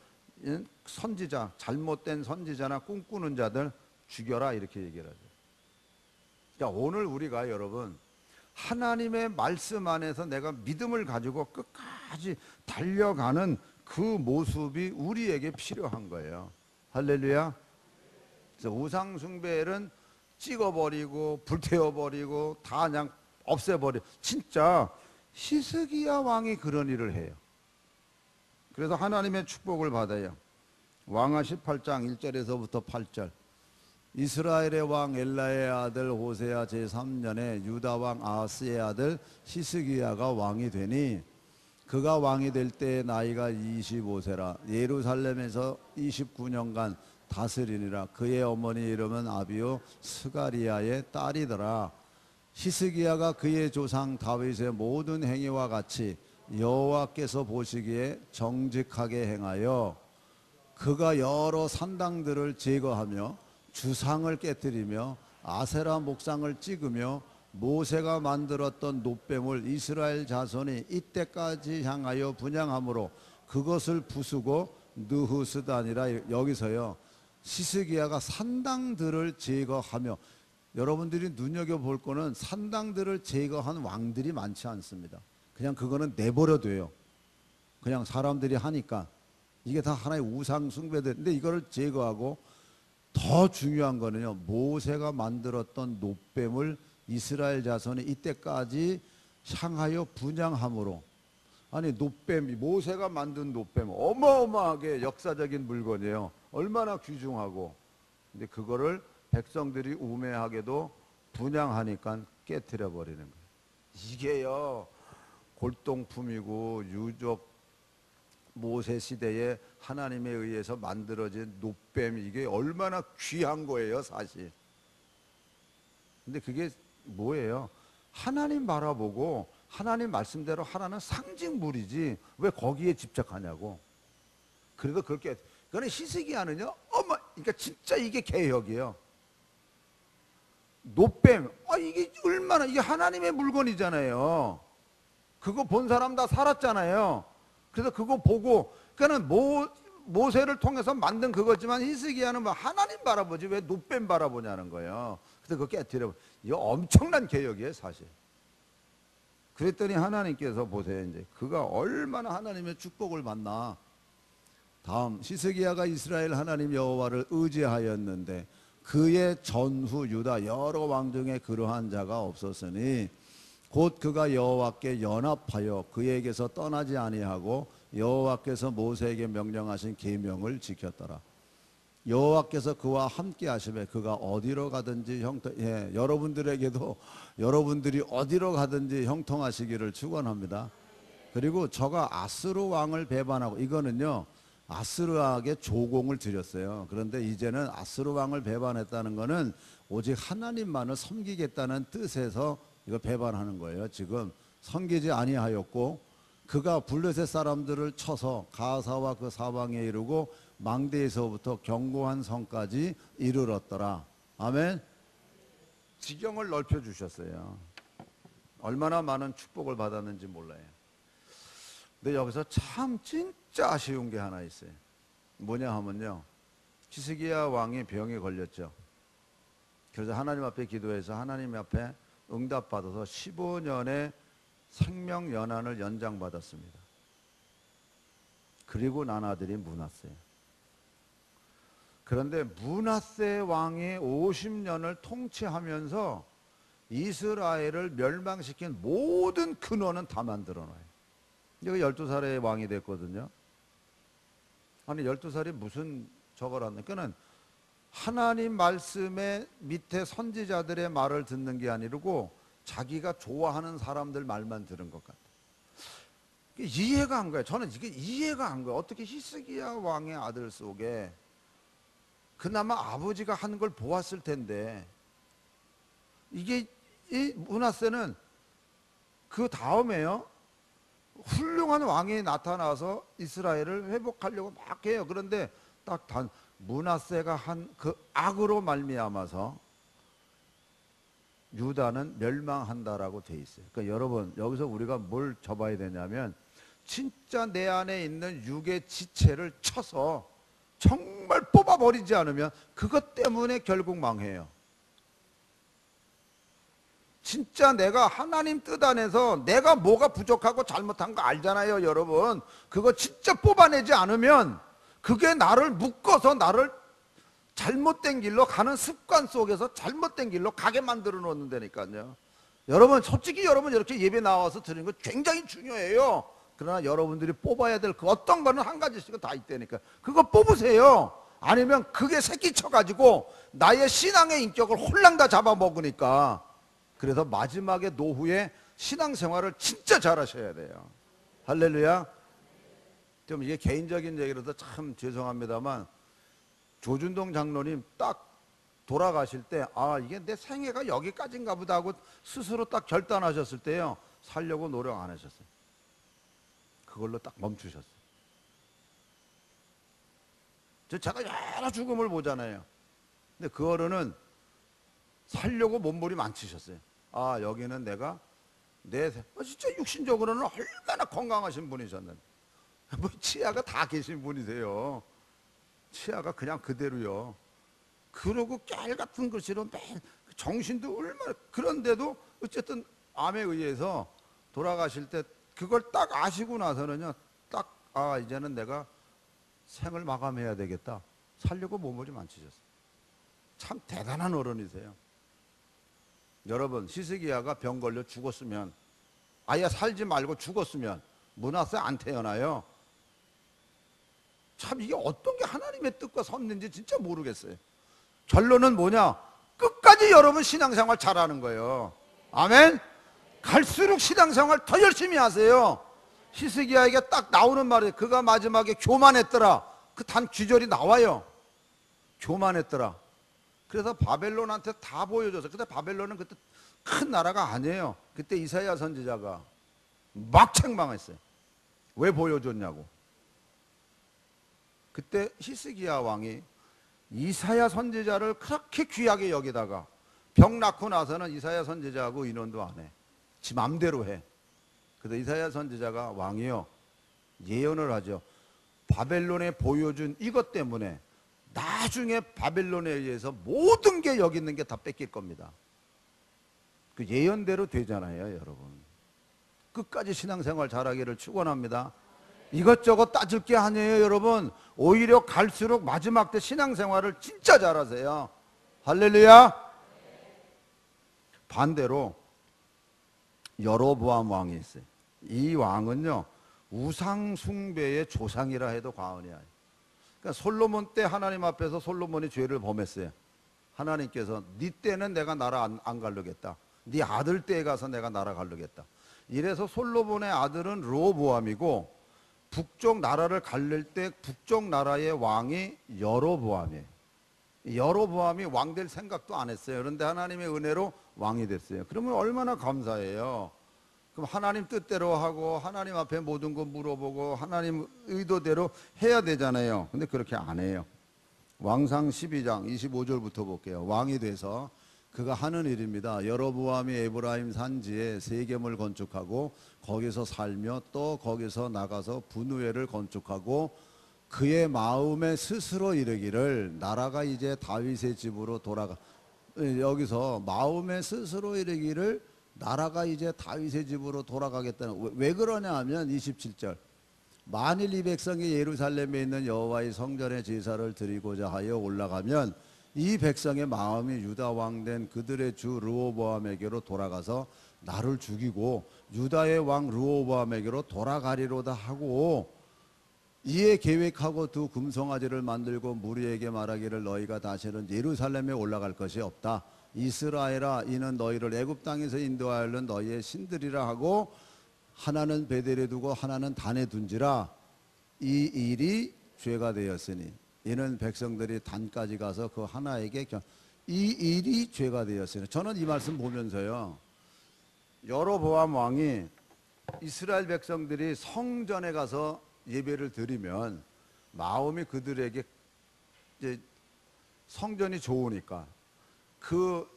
선지자, 잘못된 선지자나 꿈꾸는 자들 죽여라 이렇게 얘기를 하죠. 그러니까 오늘 우리가 여러분 하나님의 말씀 안에서 내가 믿음을 가지고 끝까지 달려가는 그 모습이 우리에게 필요한 거예요. 할렐루야. 그래서 우상 숭배는 찍어버리고 불태워버리고 다 그냥 없애버려. 진짜 히스기야 왕이 그런 일을 해요. 그래서 하나님의 축복을 받아요. 왕하 18장 1절에서부터 8절. 이스라엘의 왕 엘라의 아들 호세아 제3년에 유다 왕 아하스의 아들 히스기야가 왕이 되니 그가 왕이 될 때 나이가 25세라. 예루살렘에서 29년간 다스리니라. 그의 어머니 이름은 아비오 스가리아의 딸이더라. 히스기야가 그의 조상 다윗의 모든 행위와 같이 여호와께서 보시기에 정직하게 행하여 그가 여러 산당들을 제거하며 주상을 깨뜨리며 아세라 목상을 찍으며 모세가 만들었던 놋뱀을 이스라엘 자손이 이때까지 향하여 분향함으로 그것을 부수고 느후스다니라. 여기서요 히스기야가 산당들을 제거하며, 여러분들이 눈여겨볼 거는 산당들을 제거한 왕들이 많지 않습니다. 그냥 그거는 내버려둬요. 그냥 사람들이 하니까 이게 다 하나의 우상 숭배인데 이거를 제거하고 더 중요한 거는요, 모세가 만들었던 놋뱀을 이스라엘 자손이 이때까지 향하여 분향함으로. 아니 놋뱀이, 모세가 만든 놋뱀 어마어마하게 역사적인 물건이에요. 얼마나 귀중하고. 근데 그거를 백성들이 우매하게도 분향하니까 깨트려 버리는 거예요. 이게요 골동품이고 유적 모세 시대에 하나님에 의해서 만들어진 놋뱀, 이게 얼마나 귀한 거예요 사실. 근데 그게 뭐예요? 하나님 바라보고 하나님 말씀대로 하라는 상징물이지 왜 거기에 집착하냐고. 그래도 그렇게, 그거는 히스기야는요 그러니까 진짜 이게 개혁이에요. 놋뱀, 이게 얼마나, 이게 하나님의 물건이잖아요. 그거 본 사람 다 살았잖아요. 그래서 그거 보고, 그러니까는 모세를 통해서 만든 그거지만 히스기야는 뭐 하나님 바라보지 왜 놋뱀 바라보냐는 거예요. 그래서 그거 깨뜨려. 이거 엄청난 개혁이에요 사실. 그랬더니 하나님께서 보세요, 이제 그가 얼마나 하나님의 축복을 받나. 다음, 히스기야가 이스라엘 하나님 여호와를 의지하였는데 그의 전후 유다 여러 왕 중에 그러한 자가 없었으니 곧 그가 여호와께 연합하여 그에게서 떠나지 아니하고 여호와께서 모세에게 명령하신 계명을 지켰더라. 여호와께서 그와 함께 하시매 그가 어디로 가든지 여러분들에게도 여러분들이 어디로 가든지 형통하시기를 축원합니다. 그리고 저가 아스루 왕을 배반하고, 이거는요 아스루에게 조공을 드렸어요. 그런데 이제는 아스루 왕을 배반했다는 거는 오직 하나님만을 섬기겠다는 뜻에서 이거 배반하는 거예요. 지금 섬기지 아니하였고 그가 블레셋 사람들을 쳐서 가사와 그 사방에 이르고 망대에서부터 견고한 성까지 이르렀더라. 아멘. 지경을 넓혀 주셨어요. 얼마나 많은 축복을 받았는지 몰라요. 근데 여기서 참 진짜 아쉬운 게 하나 있어요. 뭐냐 하면요, 히스기야 왕이 병에 걸렸죠. 그래서 하나님 앞에 기도해서 하나님 앞에 응답받아서 15년의 생명 연한을 연장받았습니다. 그리고 난 아들이 므낫세예요. 그런데 므낫세 왕이 50년을 통치하면서 이스라엘을 멸망시킨 모든 근원은 다 만들어 놔요. 이거 12살의 왕이 됐거든요. 아니 12살이 무슨 저걸 하는, 그는 하나님 말씀의 밑에 선지자들의 말을 듣는 게 아니고 자기가 좋아하는 사람들 말만 들은 것 같아요. 이해가 안 가요. 저는 이게 이해가 안 가요. 어떻게 히스기야 왕의 아들 속에 그나마 아버지가 한 걸 보았을 텐데, 이게 이 므낫세는 그 다음에요 훌륭한 왕이 나타나서 이스라엘을 회복하려고 막 해요. 그런데 딱 므낫세가 한 그 악으로 말미암아서 유다는 멸망한다라고 돼 있어요. 그러니까 여러분 여기서 우리가 뭘 접어야 되냐면, 진짜 내 안에 있는 육의 지체를 쳐서 정말 뽑아버리지 않으면 그것 때문에 결국 망해요. 진짜 내가 하나님 뜻 안에서 내가 뭐가 부족하고 잘못한 거 알잖아요, 여러분. 그거 진짜 뽑아내지 않으면 그게 나를 묶어서 나를 잘못된 길로 가는 습관 속에서 잘못된 길로 가게 만들어 놓는다니까요. 여러분 솔직히 여러분 이렇게 예배 나와서 드리는 거 굉장히 중요해요. 그러나 여러분들이 뽑아야 될 그 어떤 거는 한 가지씩은 다 있다니까. 그거 뽑으세요. 아니면 그게 새끼 쳐가지고 나의 신앙의 인격을 홀랑 다 잡아먹으니까. 그래서 마지막에 노후에 신앙생활을 진짜 잘하셔야 돼요. 할렐루야. 좀 이게 개인적인 얘기라서 참 죄송합니다만, 조준동 장로님 딱 돌아가실 때 이게 내 생애가 여기까지인가 보다 하고 스스로 딱 결단하셨을 때요, 살려고 노력 안 하셨어요. 그걸로 딱 멈추셨어요. 제가 여러 죽음을 보잖아요. 근데 그 어른은 살려고 몸부림 안 치셨어요. 여기는 내가 진짜 육신적으로는 얼마나 건강하신 분이셨는데, 뭐 치아가 다 계신 분이세요. 치아가 그냥 그대로요. 그러고 깨알 같은 글씨로 매일 정신도 얼마나, 그런데도 어쨌든 암에 의해서 돌아가실 때 그걸 딱 아시고 나서는요, 딱 이제는 내가 생을 마감해야 되겠다, 살려고 몸부림 안 치셨어요. 참 대단한 어른이세요. 여러분 히스기야가 병 걸려 죽었으면, 아예 살지 말고 죽었으면 므낫세 안 태어나요. 참 이게 어떤 게 하나님의 뜻과 섰는지 진짜 모르겠어요. 결론은 뭐냐? 끝까지 여러분 신앙생활 잘하는 거예요. 아멘. 갈수록 신앙생활 더 열심히 하세요. 히스기야에게 딱 나오는 말이에요. 그가 마지막에 교만했더라. 그 단 귀절이 나와요. 교만했더라. 그래서 바벨론한테 다 보여줘서, 근데 바벨론은 그때 큰 나라가 아니에요. 그때 이사야 선지자가 막 책망했어요. 왜 보여줬냐고. 그때 히스기야 왕이 이사야 선지자를 그렇게 귀하게 여기다가 병 낳고 나서는 이사야 선지자하고 인원도 안 해. 지 맘대로 해. 그래서 이사야 선지자가 왕이요 예언을 하죠. 바벨론에 보여준 이것 때문에 나중에 바벨론에 의해서 모든 게 여기 있는 게 다 뺏길 겁니다. 그 예언대로 되잖아요, 여러분. 끝까지 신앙생활 잘하기를 축원합니다. 이것저것 따질 게 아니에요, 여러분. 오히려 갈수록 마지막 때 신앙생활을 진짜 잘하세요. 할렐루야. 반대로 여로보암 왕이 있어요. 이 왕은요 우상 숭배의 조상이라 해도 과언이 아니에요. 그러니까 솔로몬 때 하나님 앞에서 솔로몬이 죄를 범했어요. 하나님께서 네 때는 내가 나라 안 가르겠다, 네 아들 때에 가서 내가 나라 가르겠다. 이래서 솔로몬의 아들은 르호보암이고, 북쪽 나라를 갈릴 때 북쪽 나라의 왕이 여로보암이에요. 여로보암이 왕 될 생각도 안 했어요. 그런데 하나님의 은혜로 왕이 됐어요. 그러면 얼마나 감사해요. 그럼 하나님 뜻대로 하고 하나님 앞에 모든 거 물어보고 하나님 의도대로 해야 되잖아요. 근데 그렇게 안 해요. 왕상 12장 25절부터 볼게요. 왕이 돼서 그가 하는 일입니다. 여로보암이 에브라임 산지에 세겜을 건축하고 거기서 살며 또 거기서 나가서 분우엘을 건축하고 그의 마음에 스스로 이르기를 나라가 이제 다윗의 집으로 돌아가, 여기서 마음에 스스로 이르기를 나라가 이제 다윗의 집으로 돌아가겠다는, 왜 그러냐 하면 27절, 만일 이 백성이 예루살렘에 있는 여호와의 성전에 제사를 드리고자 하여 올라가면 이 백성의 마음이 유다 왕 된 그들의 주 르호보암에게로 돌아가서 나를 죽이고 유다의 왕 르호보암에게로 돌아가리로다 하고, 이에 계획하고 두 금송아지를 만들고 무리에게 말하기를 너희가 다시는 예루살렘에 올라갈 것이 없다. 이스라엘아, 이는 너희를 애굽 땅에서 인도하여는 너희의 신들이라 하고 하나는 베델에 두고 하나는 단에 둔지라. 이 일이 죄가 되었으니, 이는 백성들이 단까지 가서 그 하나에게 이 일이 죄가 되었으니. 저는 이 말씀 보면서요, 여로보암 왕이 이스라엘 백성들이 성전에 가서 예배를 드리면 마음이 그들에게 이제 성전이 좋으니까 그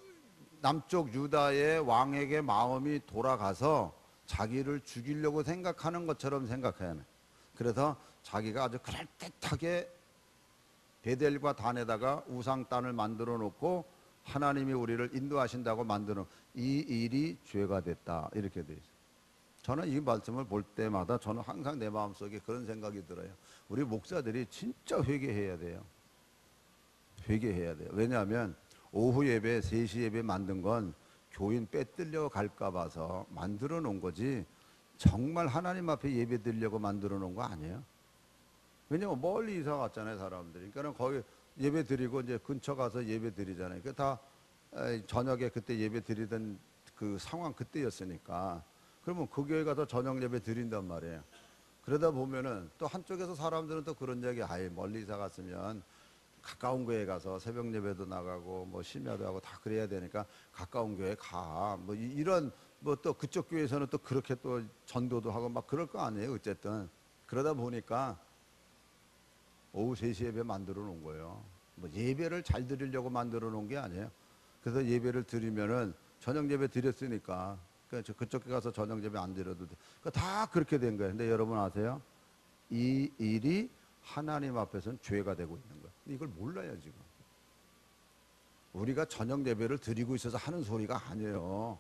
남쪽 유다의 왕에게 마음이 돌아가서 자기를 죽이려고 생각하는 것처럼 생각해야 해요. 그래서 자기가 아주 그럴듯하게 베델과 단에다가 우상단을 만들어 놓고 하나님이 우리를 인도하신다고 만드는 이 일이 죄가 됐다, 이렇게 돼 있어요. 저는 이 말씀을 볼 때마다 저는 항상 내 마음속에 그런 생각이 들어요. 우리 목사들이 진짜 회개해야 돼요. 회개해야 돼요. 왜냐하면 오후 예배, 3시 예배 만든 건 교인 빼뜨려 갈까 봐서 만들어 놓은 거지, 정말 하나님 앞에 예배 드리려고 만들어 놓은 거 아니에요. 왜냐면 멀리 이사 갔잖아요, 사람들이. 그러니까 거기 예배 드리고 이제 근처 가서 예배 드리잖아요. 그 다 저녁에 그때 예배 드리던 그 상황 그때였으니까. 그러면 그 교회 가서 저녁 예배 드린단 말이에요. 그러다 보면은 또 한쪽에서 사람들은 또 그런 얘기, 아예 멀리 이사 갔으면 가까운 교회 가서 새벽 예배도 나가고 뭐 심야도 하고 다 그래야 되니까 가까운 교회 가. 뭐 이런, 뭐 또 그쪽 교회에서는 또 그렇게 또 전도도 하고 막 그럴 거 아니에요. 어쨌든 그러다 보니까 오후 3시 예배 만들어 놓은 거예요. 뭐 예배를 잘 드리려고 만들어 놓은 게 아니에요. 그래서 예배를 드리면은 저녁 예배 드렸으니까 그쪽에 가서 저녁 예배 안 드려도 돼. 다 그렇게 된 거예요. 근데 여러분 아세요? 이 일이 하나님 앞에서는 죄가 되고 있는 거예요. 이걸 몰라요, 지금. 우리가 저녁 예배를 드리고 있어서 하는 소리가 아니에요.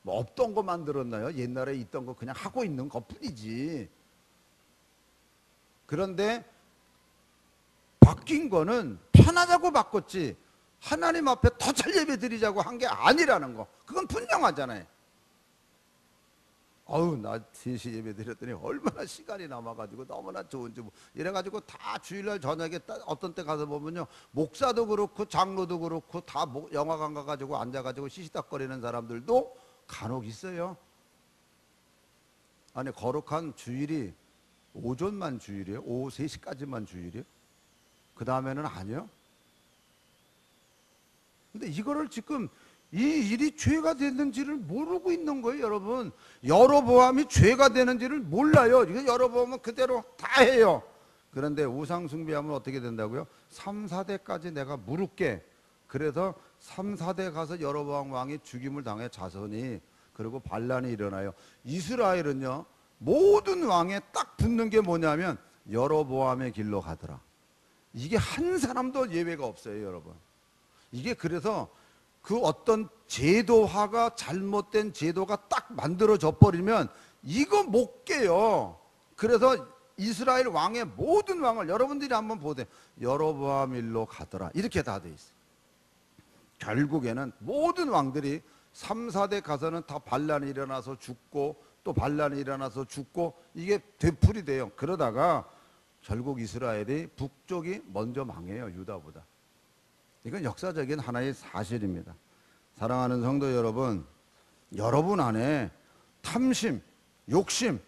뭐 없던 거 만들었나요? 옛날에 있던 거 그냥 하고 있는 것 뿐이지. 그런데 바뀐 거는 편하자고 바꿨지, 하나님 앞에 더 잘 예배 드리자고 한 게 아니라는 거, 그건 분명하잖아요. 어우, 나 3시 예배 드렸더니 얼마나 시간이 남아가지고 너무나 좋은지, 뭐 이래가지고 다 주일날 저녁에 어떤 때 가서 보면요, 목사도 그렇고 장로도 그렇고 다 영화관 가가지고 앉아가지고 시시닥거리는 사람들도 간혹 있어요. 아니, 거룩한 주일이 오전만 주일이에요? 오후 3시까지만 주일이에요? 그 다음에는 아니요? 근데 이거를 지금 이 일이 죄가 됐는지를 모르고 있는 거예요, 여러분. 여로보암이 죄가 되는지를 몰라요. 이거 여로보암은 그대로 다 해요. 그런데 우상 숭배하면 어떻게 된다고요? 3, 4대까지 내가 물을게. 그래서 3, 4대 가서 여로보암 왕이 죽임을 당해 자손이, 그리고 반란이 일어나요. 이스라엘은요, 모든 왕에 딱 붙는 게 뭐냐면 여로보암의 길로 가더라. 이게 한 사람도 예외가 없어요, 여러분. 이게 그래서 그 어떤 제도화가 잘못된 제도가 딱 만들어져 버리면 이거 못 깨요. 그래서 이스라엘 왕의 모든 왕을 여러분들이 한번 보세요. 여로보암 일로 가더라, 이렇게 다 돼 있어요. 결국에는 모든 왕들이 3, 4대 가서는 다 반란이 일어나서 죽고 또 반란이 일어나서 죽고, 이게 되풀이 돼요. 그러다가 결국 이스라엘이 북쪽이 먼저 망해요, 유다보다. 이건 역사적인 하나의 사실입니다. 사랑하는 성도 여러분, 여러분 안에 탐심, 욕심,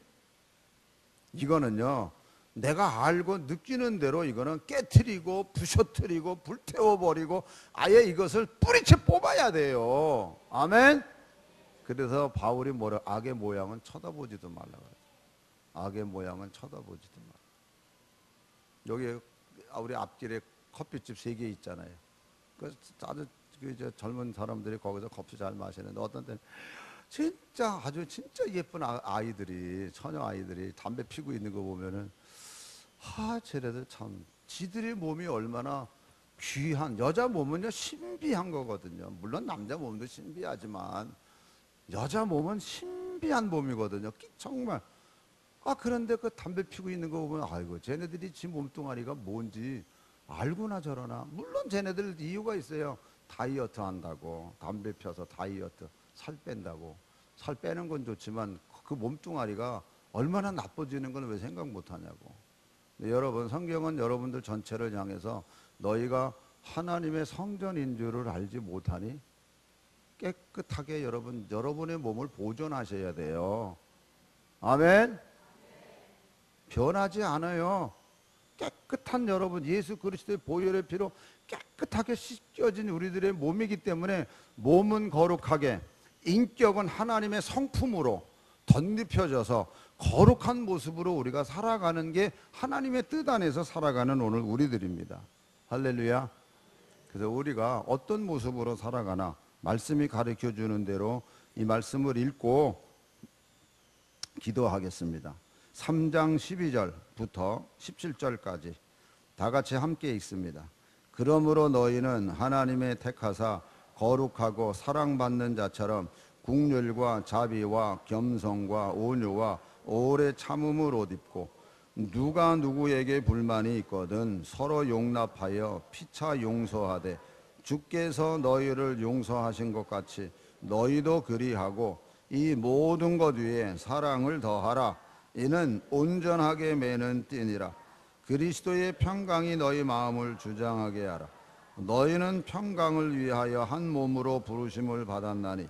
이거는요, 내가 알고 느끼는 대로 이거는 깨트리고 부셔뜨리고 불태워버리고 아예 이것을 뿌리채 뽑아야 돼요. 아멘. 그래서 바울이 뭐라, 악의 모양은 쳐다보지도 말라고 하죠. 악의 모양은 쳐다보지도 말라. 여기 우리 앞길에 커피집 3개 있잖아요. 그 아주 젊은 사람들이 거기서 커피 잘 마시는데, 어떤 때는 진짜 아주 진짜 예쁜 아이들이, 처녀 아이들이 담배 피고 있는 거 보면은, 쟤네들 참 지들의 몸이 얼마나 귀한, 여자 몸은요 신비한 거거든요. 물론 남자 몸도 신비하지만 여자 몸은 신비한 몸이거든요. 정말. 그런데 그 담배 피고 있는 거 보면 아이고 쟤네들이 지 몸뚱아리가 뭔지 알구나 저러나. 물론 쟤네들 이유가 있어요. 다이어트 한다고. 담배 펴서 다이어트 살 뺀다고. 살 빼는 건 좋지만 그 몸뚱아리가 얼마나 나빠지는 건 왜 생각 못 하냐고. 여러분, 성경은 여러분들 전체를 향해서 너희가 하나님의 성전인 줄을 알지 못하니? 깨끗하게 여러분의 몸을 보존하셔야 돼요. 아멘. 변하지 않아요. 깨끗한 여러분, 예수 그리스도의 보혈의 피로 깨끗하게 씻겨진 우리들의 몸이기 때문에 몸은 거룩하게, 인격은 하나님의 성품으로 덧입혀져서 거룩한 모습으로 우리가 살아가는 게 하나님의 뜻 안에서 살아가는 오늘 우리들입니다. 할렐루야. 그래서 우리가 어떤 모습으로 살아가나 말씀이 가르쳐 주는 대로 이 말씀을 읽고 기도하겠습니다. 3장 12절부터 17절까지 다 같이 함께 읽습니다. 그러므로 너희는 하나님의 택하사 거룩하고 사랑받는 자처럼 국률과 자비와 겸손과 온유와 오래 참음을 옷 입고 누가 누구에게 불만이 있거든 서로 용납하여 피차 용서하되 주께서 너희를 용서하신 것 같이 너희도 그리하고 이 모든 것 위에 사랑을 더하라. 이는 온전하게 매는 띠니라. 그리스도의 평강이 너희 마음을 주장하게 하라. 너희는 평강을 위하여 한 몸으로 부르심을 받았나니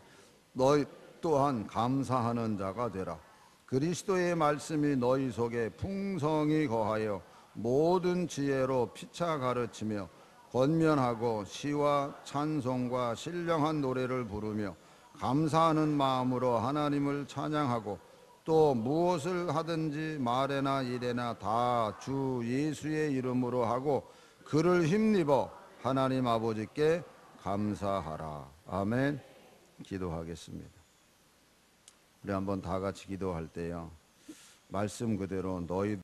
너희 또한 감사하는 자가 되라. 그리스도의 말씀이 너희 속에 풍성히 거하여 모든 지혜로 피차 가르치며 권면하고 시와 찬송과 신령한 노래를 부르며 감사하는 마음으로 하나님을 찬양하고 또 무엇을 하든지 말에나 일에나 다 주 예수의 이름으로 하고 그를 힘입어 하나님 아버지께 감사하라. 아멘. 기도하겠습니다. 우리 한번 다 같이 기도할 때요, 말씀 그대로 너희